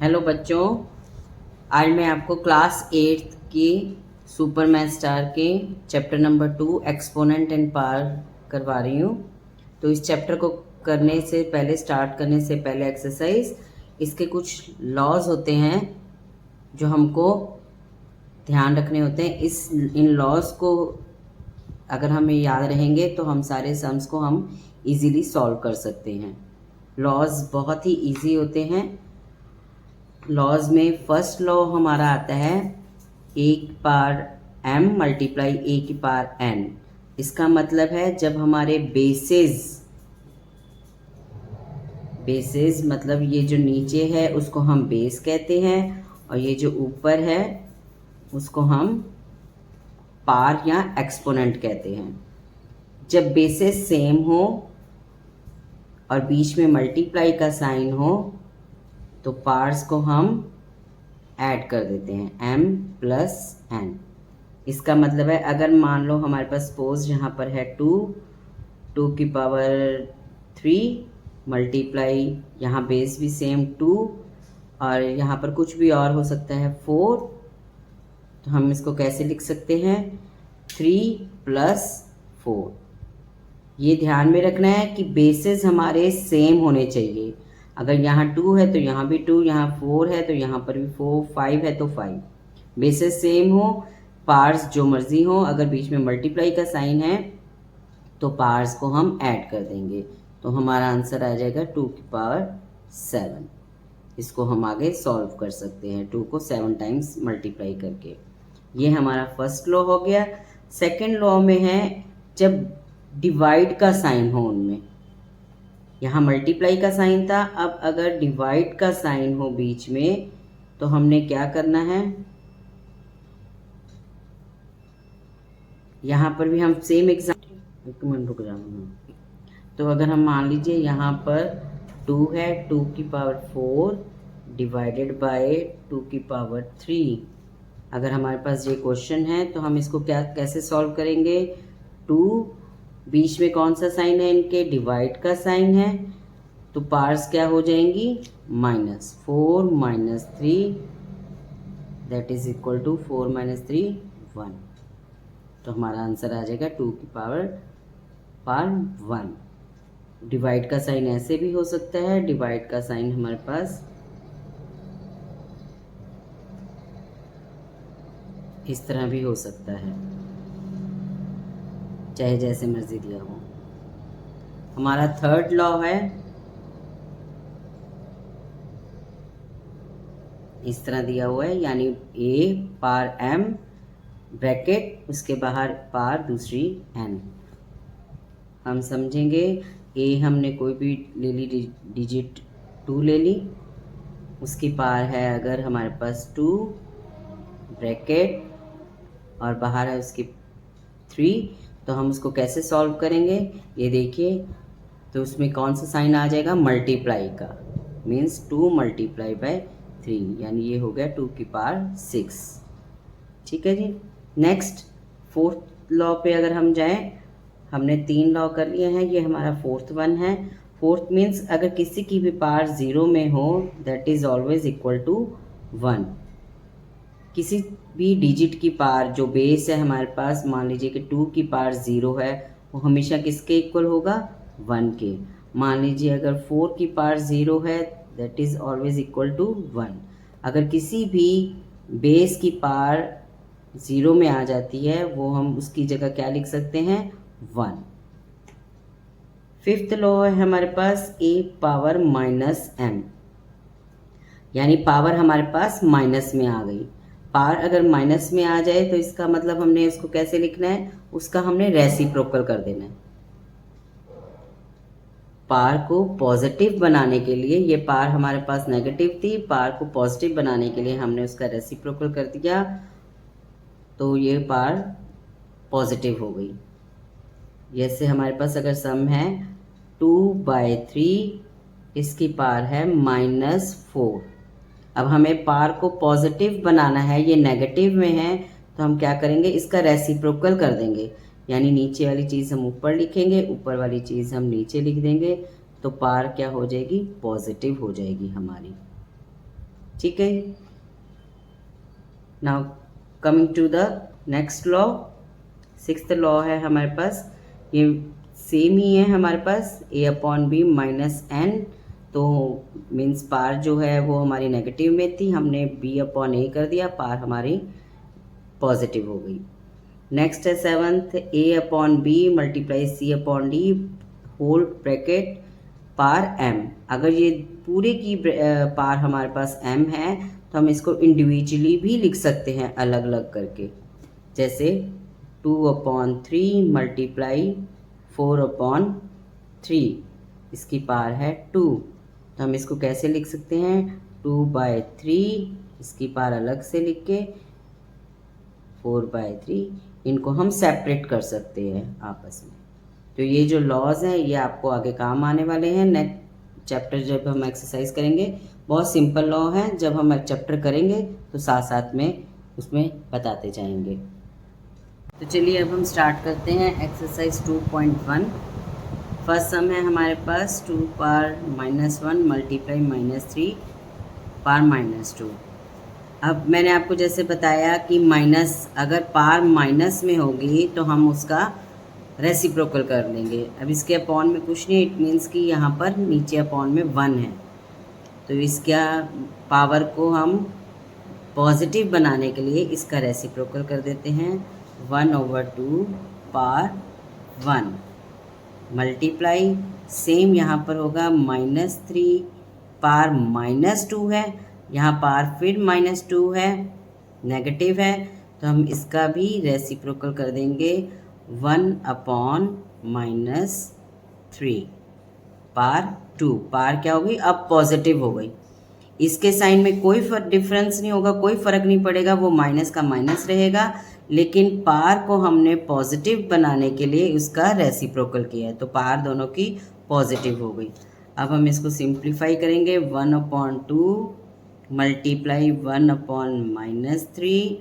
Hello बच्चों, आज मैं आपको क्लास 8th की सुपर मैथ स्टार के chapter number 2 exponent and power करवा रही हूँ। तो इस चैप्टर को स्टार्ट करने से पहले एक्सरसाइज, इसके कुछ लॉज होते हैं जो हमको ध्यान रखने होते हैं। इन लॉज को अगर हमें याद रहेंगे तो हम सारे सम्स को हम इजीली सॉल्व कर सकते हैं। लॉज बहुत ही इजी होते हैं। लॉज में फर्स्ट लॉ हमारा आता है ए की पावर m मल्टीप्लाई ए की पावर n। इसका मतलब है जब हमारे बेसेस मतलब ये जो नीचे है उसको हम बेस कहते हैं और ये जो ऊपर है उसको हम पावर या एक्सपोनेंट कहते हैं। जब बेसेस सेम हो और बीच में मल्टीप्लाई का साइन हो तो पार्ट्स को हम ऐड कर देते हैं m प्लस n। इसका मतलब है अगर मान लो हमारे पास सपोज यहाँ पर है 2 की पावर 3 मल्टीप्लाई यहाँ बेस भी सेम 2 और यहाँ पर कुछ भी और हो सकता है 4, तो हम इसको कैसे लिख सकते हैं 3 प्लस 4। ये ध्यान में रखना है कि बेसेस हमारे सेम होने चाहिए। अगर यहाँ 2 है तो यहाँ भी 2, यहाँ 4 है तो यहाँ पर भी 4, 5 है तो 5। बेसेस सेम हो, पार्ट्स जो मर्जी हो, अगर बीच में मल्टीप्लाई का साइन है तो पार्ट्स को हम ऐड कर देंगे, तो हमारा आंसर आ जाएगा 2 की पावर 7। इसको हम आगे सॉल्व कर सकते हैं 2 को 7 टाइम्स मल्टीप्लाई करके। ये हमारा फर्स्ट लॉ हो गया। सेकेंड लॉ में है जब डिवाइड का साइन हो, उनमें यहाँ मल्टीप्लाई का साइन था, अब अगर डिवाइड का साइन हो बीच में तो हमने क्या करना है, यहाँ पर भी हम सेम एग्जाम्पल, एक मिनट रुक जाऊंगा। तो अगर हम मान लीजिए यहाँ पर 2 है, 2 की पावर 4 डिवाइडेड बाय 2 की पावर 3। अगर हमारे पास ये क्वेश्चन है तो हम इसको कैसे सॉल्व करेंगे। 2 बीच में कौन सा साइन है, इनके डिवाइड का साइन है, तो पार्ट्स क्या हो जाएंगी -4 -3 दैट इज इक्वल टू 4 - 3 1। तो हमारा आंसर आ जाएगा 2 की पावर 1। डिवाइड का साइन ऐसे भी हो सकता है, डिवाइड का साइन हमारे पास इस तरह भी हो सकता है, चाहे जैसे मर्जी दिया हो। हमारा थर्ड लॉ है इस तरह दिया हुआ है, यानी a पावर m ब्रैकेट उसके बाहर पावर दूसरी n। हम समझेंगे a हमने कोई भी ले ली, डिजिट 2 ले ली, उसकी पावर है अगर हमारे पास 2 ब्रैकेट और बाहर है उसकी 3, तो हम उसको कैसे सॉल्व करेंगे ये देखिए। तो उसमें कौन सा साइन आ जाएगा, मल्टीप्लाई का, मीन्स 2 मल्टीप्लाई बाय 3, यानी ये हो गया 2 की पावर 6। ठीक है जी। नेक्स्ट फोर्थ लॉ पे अगर हम जाएं, हमने 3 लॉ कर लिए हैं, ये हमारा फोर्थ वन है। फोर्थ मीन्स अगर किसी की भी पावर 0 में हो that is always equal to 1। किसी भी डिजिट की पावर जो बेस है हमारे पास, मान लीजिए कि 2 की पावर 0 है, वो हमेशा किसके इक्वल होगा, 1 के। मान लीजिए अगर 4 की पावर 0 है that is always equal to 1। अगर किसी भी बेस की पावर 0 में आ जाती है वो हम उसकी जगह क्या लिख सकते हैं, 1। फिफ्थ लॉ है हमारे पास a पावर -m, यानी पावर हमारे पास माइनस में आ गई। पावर अगर माइनस में आ जाए तो इसका मतलब हमने उसको कैसे लिखना है, उसका हमने रेसिप्रोकल कर देना है। पावर को पॉजिटिव बनाने के लिए, ये पावर हमारे पास नेगेटिव थी, पावर को पॉजिटिव बनाने के लिए हमने उसका रेसिप्रोकल कर दिया, तो ये पावर पॉजिटिव हो गई। जैसे हमारे पास अगर सम है 2/3, इसकी पावर है -4। अब हमें पावर को पॉजिटिव बनाना है, ये नेगेटिव में है, तो हम क्या करेंगे, इसका रेसिप्रोकल कर देंगे, यानी नीचे वाली चीज़ हम ऊपर लिखेंगे, ऊपर वाली चीज़ हम नीचे लिख देंगे, तो पावर क्या हो जाएगी, पॉजिटिव हो जाएगी हमारी। ठीक है। Now coming to the next law, sixth law है हमारे पास, ये सेम ही है हमारे पास, a/b माइनस n। तो मीन्स पार जो है वो हमारी नेगेटिव में थी, हमने b/a कर दिया, पार हमारी पॉजिटिव हो गई। नेक्स्ट है seventh, a/b multiply c/d whole bracket power m। अगर ये पूरे की पार हमारे पास m है तो हम इसको इंडिविजुअली भी लिख सकते हैं अलग अलग करके, जैसे 2/3 मल्टीप्लाई 4/3, इसकी पार है 2, तो हम इसको कैसे लिख सकते हैं 2/3, इसकी पार अलग से लिख के 4/3, इनको हम सेपरेट कर सकते हैं आपस में। तो ये जो लॉज हैं ये आपको आगे काम आने वाले हैं। नेक्स्ट चैप्टर जब हम एक्सरसाइज करेंगे, बहुत सिंपल लॉ हैं, जब हम एक चैप्टर करेंगे तो साथ साथ में उसमें बताते जाएंगे। तो चलिए अब हम स्टार्ट करते हैं एक्सरसाइज 2.1। फर्स्ट सम है हमारे पास 2 पावर -1 मल्टीप्लाई -3 पावर -2। अब मैंने आपको जैसे बताया कि माइनस, अगर पार माइनस में होगी तो हम उसका रेसिप्रोकल कर देंगे। अब इसके अपॉन में कुछ नहीं, इट मीन्स कि यहाँ पर नीचे अपॉन में 1 है, तो इसका पावर को हम पॉजिटिव बनाने के लिए इसका रेसिप्रोकल कर देते हैं। 1/2 पावर 1 मल्टीप्लाई, सेम यहाँ पर होगा -3 पावर -2 है, यहाँ पार फिर -2 है, नेगेटिव है, तो हम इसका भी रेसिप्रोकल कर देंगे 1/-3 पार 2। पार क्या हो गई, अब पॉजिटिव हो गई, इसके साइन में कोई डिफरेंस नहीं होगा, कोई फ़र्क नहीं पड़ेगा, वो माइनस का माइनस रहेगा, लेकिन पार को हमने पॉजिटिव बनाने के लिए उसका रेसिप्रोकल किया है, तो पार दोनों की पॉजिटिव हो गई। अब हम इसको सिंप्लीफाई करेंगे, 1/2 मल्टीप्लाई 1/-3।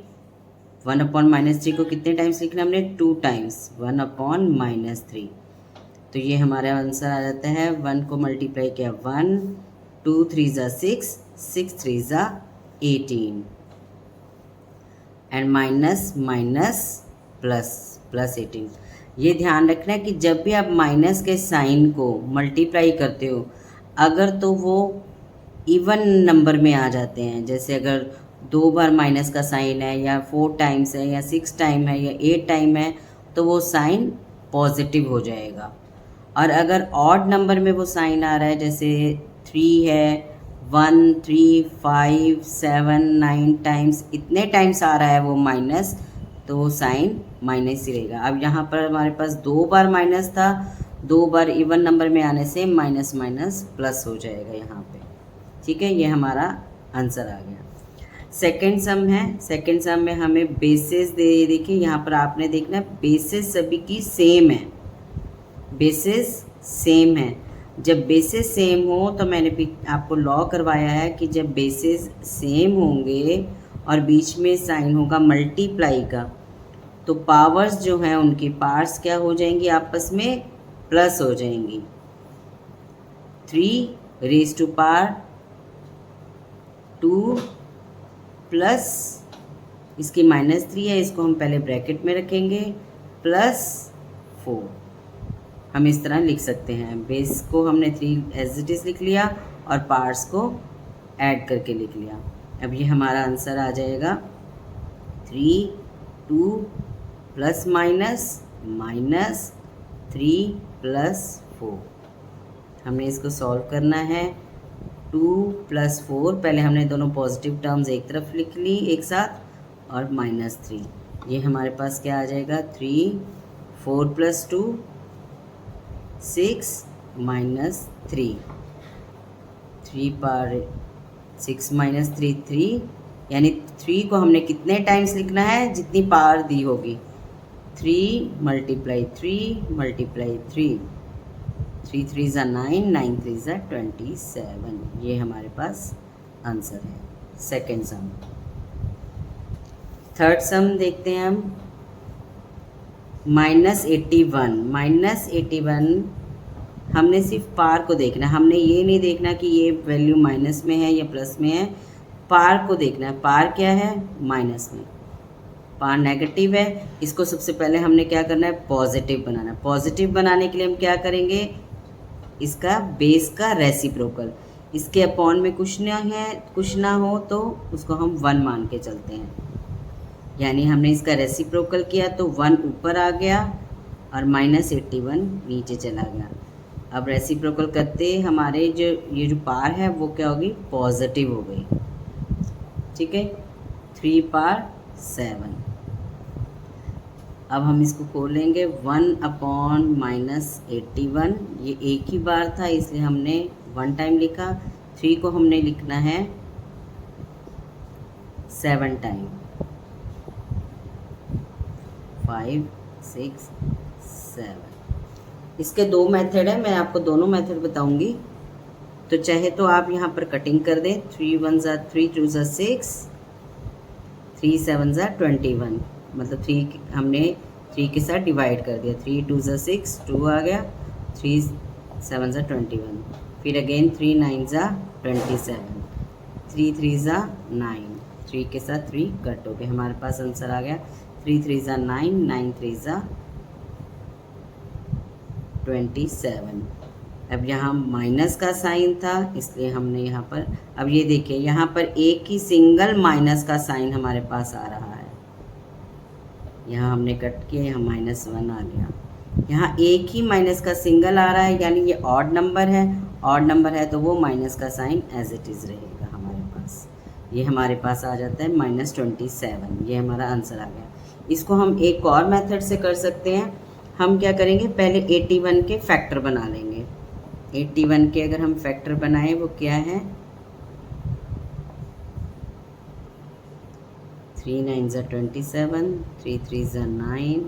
1/-3 को कितने टाइम्स लिखना हमने, 2 टाइम्स, 1/-3। तो ये हमारा आंसर आ जाता है, 1 को मल्टीप्लाई किया 1, 2 3 ज़ा 6, 6 3 ज़ा 18, and minus minus plus, plus 18। ये ध्यान रखना है कि जब भी आप माइनस के साइन को मल्टीप्लाई करते हो, अगर तो वो इवन नंबर में आ जाते हैं, जैसे अगर 2 बार माइनस का साइन है, या 4 टाइम्स है, या 6 टाइम है, या 8 टाइम है, तो वो साइन पॉजिटिव हो जाएगा। और अगर ऑड नंबर में वो साइन आ रहा है, जैसे 3 है, 1 3 5 7 9 टाइम्स, इतने टाइम्स आ रहा है वो माइनस, तो वो साइन माइनस ही रहेगा। अब यहाँ पर हमारे पास 2 बार माइनस था, 2 बार इवन नंबर में आने से माइनस माइनस प्लस हो जाएगा यहाँ पे, ठीक है। ये हमारा आंसर आ गया। सेकेंड सम है, सेकेंड सम में हमें बेसिस दे, देखिए यहाँ पर आपने देखना बेसिस सभी की सेम है, बेसिस सेम है। जब बेसिस सेम हो तो मैंने आपको लॉ करवाया है कि जब बेसिस सेम होंगे और बीच में साइन होगा मल्टीप्लाई का, तो पावर्स जो हैं उनकी पार्ट्स क्या हो जाएंगी, आपस में प्लस हो जाएंगी। 3 रेज़ टू पावर 2 प्लस, इसकी -3 है, इसको हम पहले ब्रैकेट में रखेंगे, प्लस 4। हम इस तरह लिख सकते हैं, बेस को हमने 3 एज इट इज़ लिख लिया और पार्ट्स को ऐड करके लिख लिया। अब ये हमारा आंसर आ जाएगा 3 2 प्लस माइनस माइनस 3 प्लस 4। हमने इसको सॉल्व करना है। 2 + 4, पहले हमने दोनों पॉजिटिव टर्म्स एक तरफ लिख ली एक साथ, और -3। ये हमारे पास क्या आ जाएगा, 3 4 + 2 6 -3, 3 पावर 6 -3 3, यानी 3 को हमने कितने टाइम्स लिखना है, जितनी पावर दी होगी। 3 × 3 × 3, 3 3 ज़ा 9, 9 3 ज़ा 27। ये हमारे पास आंसर है सेकेंड सम। थर्ड सम देखते हैं हम, -81 हमने सिर्फ पार को देखना, हमने ये नहीं देखना कि ये वैल्यू माइनस में है या प्लस में है। पार को देखना है, पार क्या है, माइनस में, पार नेगेटिव है, इसको सबसे पहले हमने क्या करना है, पॉजिटिव बनाना है। पॉजिटिव बनाने के लिए हम क्या करेंगे, इसका बेस का रेसिप्रोकल, इसके अपॉन में कुछ ना हो तो उसको हम 1 मान के चलते हैं, यानी हमने इसका रेसिप्रोकल किया तो 1 ऊपर आ गया और -81 नीचे चला गया। अब रेसिप्रोकल करते हमारे जो ये जो पार है वो क्या होगी, पॉजिटिव हो गई, ठीक है, 3 पार 7। अब हम इसको खोलेंगे, 1/-81, ये एक ही बार था इसलिए हमने 1 टाइम लिखा, 3 को हमने लिखना है 7 टाइम, 5 6 7। इसके 2 मेथड है, मैं आपको दोनों मेथड बताऊंगी। तो चाहे तो आप यहाँ पर कटिंग कर दें, 3 1 3 2 6, 3 7 21, मतलब 3 हमने 3 के साथ डिवाइड कर दिया, 3 2 6, 2 आ गया, 3 7 21, फिर अगेन 3 9 27, 3 3 9, 3 के साथ 3 कट हो गए, हमारे पास आंसर आ गया 3 3 9, 9 3 27। अब यहाँ माइनस का साइन था इसलिए हमने यहाँ पर, अब ये देखिए यहाँ पर एक ही सिंगल माइनस का साइन हमारे पास आ रहा है, यहाँ हमने कट किया, यहाँ -1 आ गया, यहाँ एक ही माइनस का सिंगल आ रहा है, यानी ये ऑड नंबर है, ऑड नंबर है तो वो माइनस का साइन एज इट इज़ रहेगा हमारे पास, ये हमारे पास आ जाता है -27, ये हमारा आंसर आ गया। इसको हम एक और मेथड से कर सकते हैं, हम क्या करेंगे, पहले 81 के फैक्टर बना लेंगे। 81 के अगर हम फैक्टर बनाएं वो क्या है, 3 9 27, 3 3 9,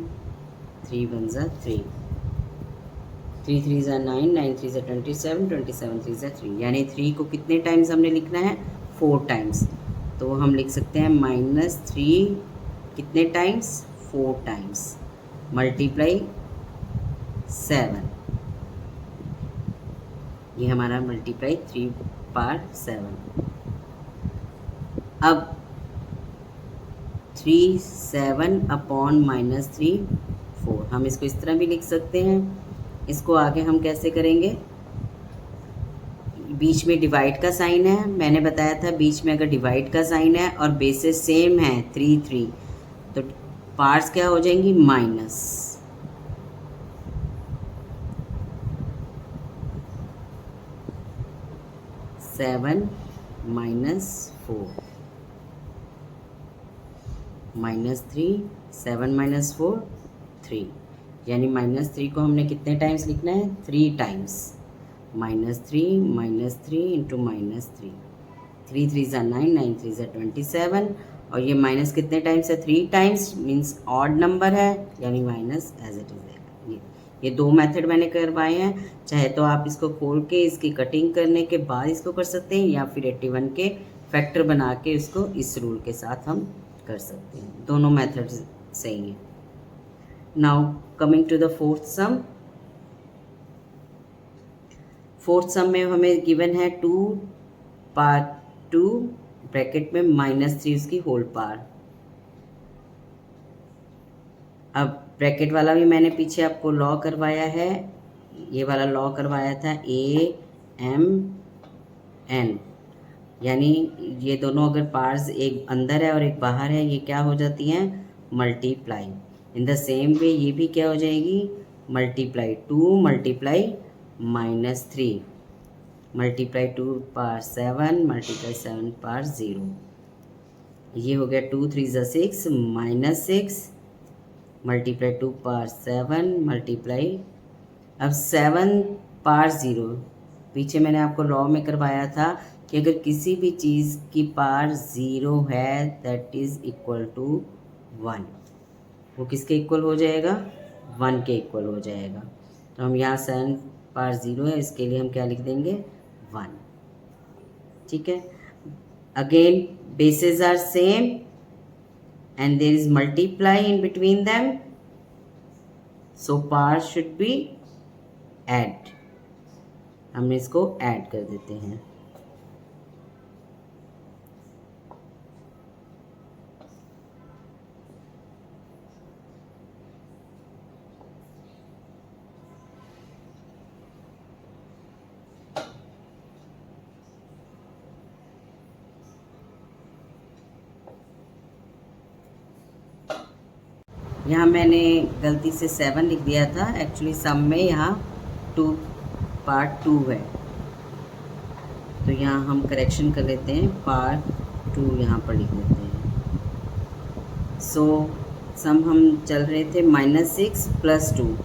3 1 3, 3 3 9, 9 3 27, 27 3 3, यानी 3 को कितने टाइम्स हमने लिखना है, 4 टाइम्स, तो हम लिख सकते हैं -3 कितने टाइम्स, 4 टाइम्स, मल्टीप्लाई 7, ये हमारा मल्टीप्लाई 3 पार 7। अब 3 7/-3 4, हम इसको इस तरह भी लिख सकते हैं। इसको आगे हम कैसे करेंगे, बीच में डिवाइड का साइन है, मैंने बताया था बीच में अगर डिवाइड का साइन है और बेसिस सेम है 3 3, तो पार्ट्स क्या हो जाएंगी, -7 -4 -3, 7 - 4 3, यानी -3 को हमने कितने टाइम्स लिखना है, 3 टाइम्स, -3 इंटू -3, 3 3 9, 9 3 27, और ये माइनस कितने टाइम्स है, 3 टाइम्स, मीन्स ऑड नंबर है, यानी माइनस एज इट इज है। ये 2 मेथड मैंने करवाए हैं, चाहे तो आप इसको खोल के इसकी कटिंग करने के बाद इसको कर सकते हैं, या फिर 81 के फैक्टर बना के इसको इस रूल के साथ हम कर सकते हैं, दोनों मेथड सही हैं। Now coming to the fourth sum, fourth sum में हमें गिवन है 2 पार 2 ब्रैकेट में -3 उसकी होल पार। अब ब्रैकेट वाला भी मैंने पीछे आपको लॉ करवाया है, ये वाला लॉ करवाया था AMN, यानी ये दोनों अगर पार्ट्स एक अंदर है और एक बाहर है, ये क्या हो जाती हैं, multiply. In the same way ये भी क्या हो जाएगी, मल्टीप्लाई, 2 मल्टीप्लाई -3 मल्टीप्लाई 2 पार 7 मल्टीप्लाई 7 पार 0, ये हो गया 2 3 6 -6 मल्टीप्लाई 2 पार 7 मल्टीप्लाई, अब 7 पार 0, पीछे मैंने आपको लॉ में करवाया था कि अगर किसी भी चीज़ की पार 0 है दैट इज़ इक्वल टू 1, वो किसके इक्वल हो जाएगा, 1 के इक्वल हो जाएगा। तो हम यहाँ 7 पार 0 है, इसके लिए हम क्या लिख देंगे, 1, ठीक है। Again bases are same and there is multiply in between them, so par should be add, हम इसको ऐड कर देते हैं। यहाँ मैंने गलती से 7 लिख दिया था, एक्चुअली सम में यहाँ 2 पार्ट 2 है, तो यहाँ हम करेक्शन कर लेते हैं, पार्ट 2 यहाँ पर लिख देते हैं। सो सम हम चल रहे थे -6 + 2,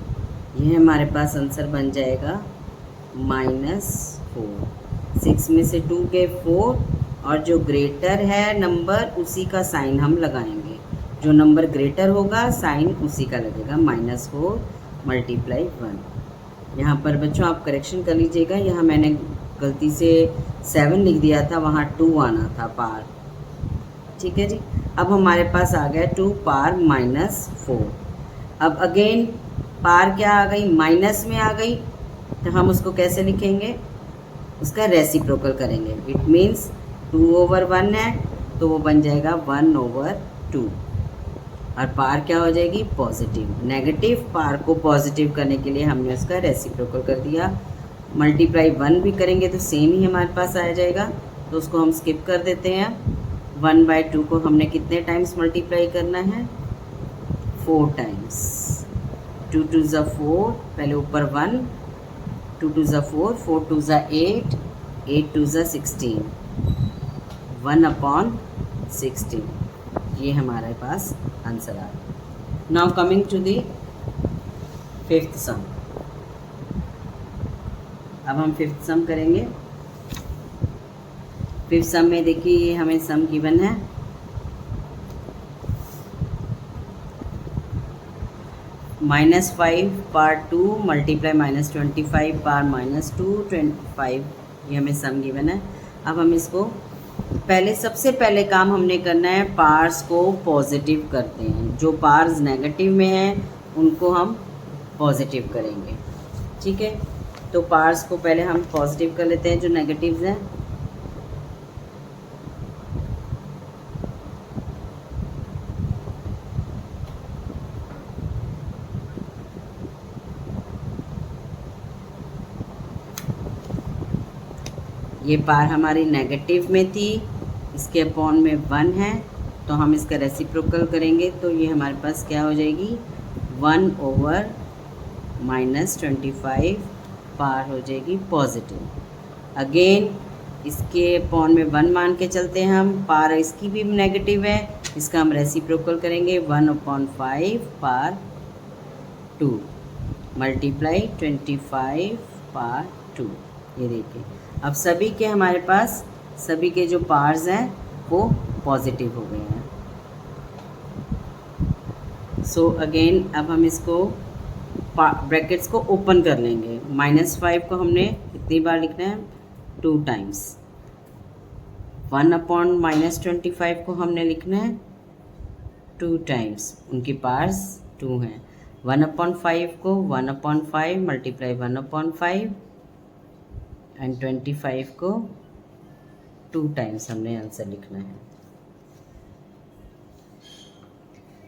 यह हमारे पास आंसर बन जाएगा -4। 6 में से 2 गए 4, और जो ग्रेटर है नंबर उसी का साइन हम लगाएंगे, जो नंबर ग्रेटर होगा साइन उसी का लगेगा, -4 × 1। यहाँ पर बच्चों आप करेक्शन कर लीजिएगा, यहाँ मैंने गलती से 7 लिख दिया था, वहाँ 2 आना था पार। ठीक है जी। अब हमारे पास आ गया 2 पार -4। अब अगेन पार क्या आ गई, माइनस में आ गई, तो हम उसको कैसे लिखेंगे, उसका रेसिप्रोकल करेंगे। इट मीन्स 2/1 है तो वो बन जाएगा 1/2, और पार क्या हो जाएगी, पॉजिटिव। नेगेटिव पार को पॉजिटिव करने के लिए हमने उसका रेसिप्रोकल कर दिया। मल्टीप्लाई 1 भी करेंगे तो सेम ही हमारे पास आ जाएगा, तो उसको हम स्किप कर देते हैं। 1/2 को हमने कितने टाइम्स मल्टीप्लाई करना है, 4 टाइम्स। 2 2 ज़ा 4, पहले ऊपर 1, 2 2 ज़ा 4, 4 2 ज़ा 8, 8 2 ज़ा 16, 1/16। ये हमारे पास आंसर आ गया। Now coming to the 5th sum. अब हम 5th सम करेंगे। 5th सम में देखिए ये हमें सम गिवन है, -5 पार्ट 2 मल्टीप्लाई -25 पार -225, ये हमें सम गिवन है। अब हम इसको पहले, सबसे पहले काम हमने करना है, पार्स को पॉजिटिव करते हैं। जो पार्स नेगेटिव में हैं उनको हम पॉजिटिव करेंगे। ठीक है, तो पार्स को पहले हम पॉजिटिव कर लेते हैं जो नेगेटिव्स हैं। ये पार हमारी नेगेटिव में थी, इसके अपॉन में 1 है, तो हम इसका रेसिप्रोकल करेंगे, तो ये हमारे पास क्या हो जाएगी, 1/-25 पार हो जाएगी पॉजिटिव। अगेन इसके अपॉन में 1 मान के चलते हैं हम, पार इसकी भी नेगेटिव है, इसका हम रेसिप्रोकल करेंगे, 1/5 पार 2 मल्टीप्लाई 25 पार 2। ये देखिए अब सभी के हमारे पास, सभी के जो पार्स हैं वो पॉजिटिव हो गए हैं। सो अगेन अब हम इसको ब्रैकेट्स को ओपन कर लेंगे। -5 को हमने कितनी बार लिखना है, 2 टाइम्स। 1/-25 को हमने लिखना है 2 टाइम्स, उनकी पार्स 2 हैं। 1/5 को 1/5 मल्टीप्लाई 1/5 एंड 25 को 2 टाइम्स हमने आंसर लिखना है।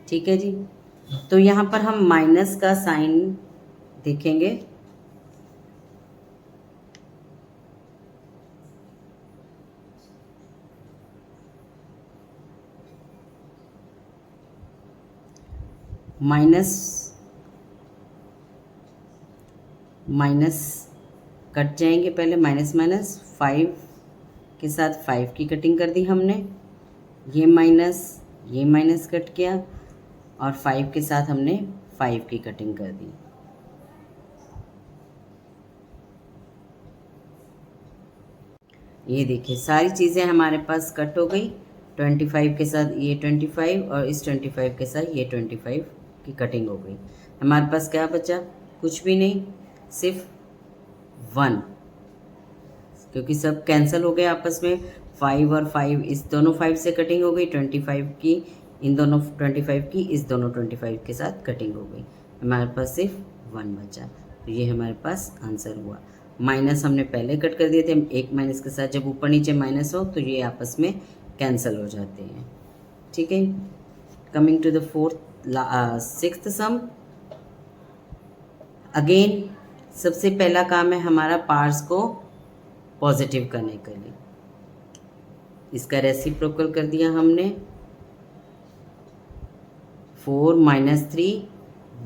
ठीक है जी। तो यहाँ पर हम माइनस का साइन देखेंगे, माइनस कट जाएंगे, पहले माइनस 5 के साथ 5 की कटिंग कर दी हमने, ये माइनस कट किया, और 5 के साथ हमने 5 की कटिंग कर दी। ये देखिए सारी चीज़ें हमारे पास कट हो गई। 25 के साथ ये 25 और इस 25 के साथ ये 25 की कटिंग हो गई। हमारे पास क्या बचा, कुछ भी नहीं, सिर्फ 1, क्योंकि सब कैंसिल हो गए आपस में। 5 और 5, इस दोनों 5 से कटिंग हो गई, 25 की इन दोनों 25 की इस दोनों 25 के साथ कटिंग हो गई। हमारे पास सिर्फ 1 बचा, तो ये हमारे पास आंसर हुआ। माइनस हमने पहले कट कर दिए थे, एक माइनस के साथ जब ऊपर नीचे माइनस हो तो ये आपस में कैंसिल हो जाते हैं। ठीक है, coming to the 6th sum. Again सबसे पहला काम है हमारा पार्स को पॉजिटिव करने के लिए, इसका रेसिप्रोकल कर दिया हमने, 4 माइनस 3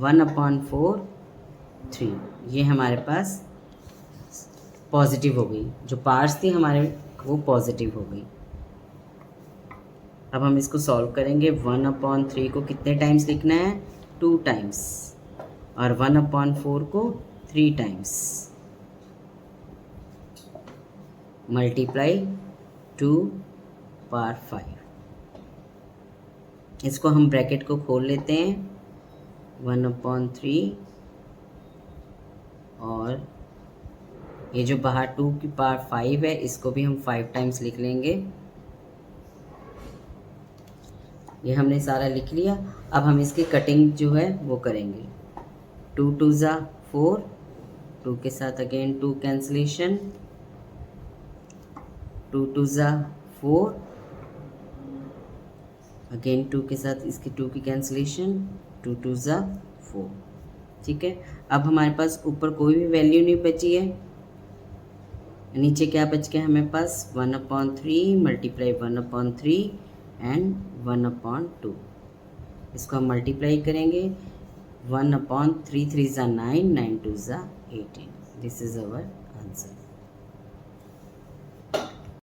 1/4 3, ये हमारे पास पॉजिटिव हो गई। जो पार्ट्स थी हमारे वो पॉजिटिव हो गई। अब हम इसको सॉल्व करेंगे। 1/3 को कितने टाइम्स लिखना है? 2 टाइम्स, और 1/4 को 3 टाइम्स। Multiply 2 power 5। इसको हम ब्रैकेट को खोल लेते हैं। 1/3 और ये जो बाहर 2 की पावर 5 है इसको भी हम 5 टाइम्स लिख लेंगे। ये हमने सारा लिख लिया। अब हम इसकी कटिंग जो है वो करेंगे। 2 2 ज़ा 4, 2 के साथ अगेन 2 कैंसलेशन, 2 2 ज़ा 4, अगेन 2 के साथ इसकी 2 की कैंसलेशन, 2 2 ज़ा 4। ठीक है, अब हमारे पास ऊपर कोई भी वैल्यू नहीं बची है। नीचे क्या बच गया हमें पास? 1/3 मल्टीप्लाई 1/3 एंड 1/2। इसको हम मल्टीप्लाई करेंगे। 1/3 3 ज़ा 9, 9 2 ज़ा 18। This is our answer.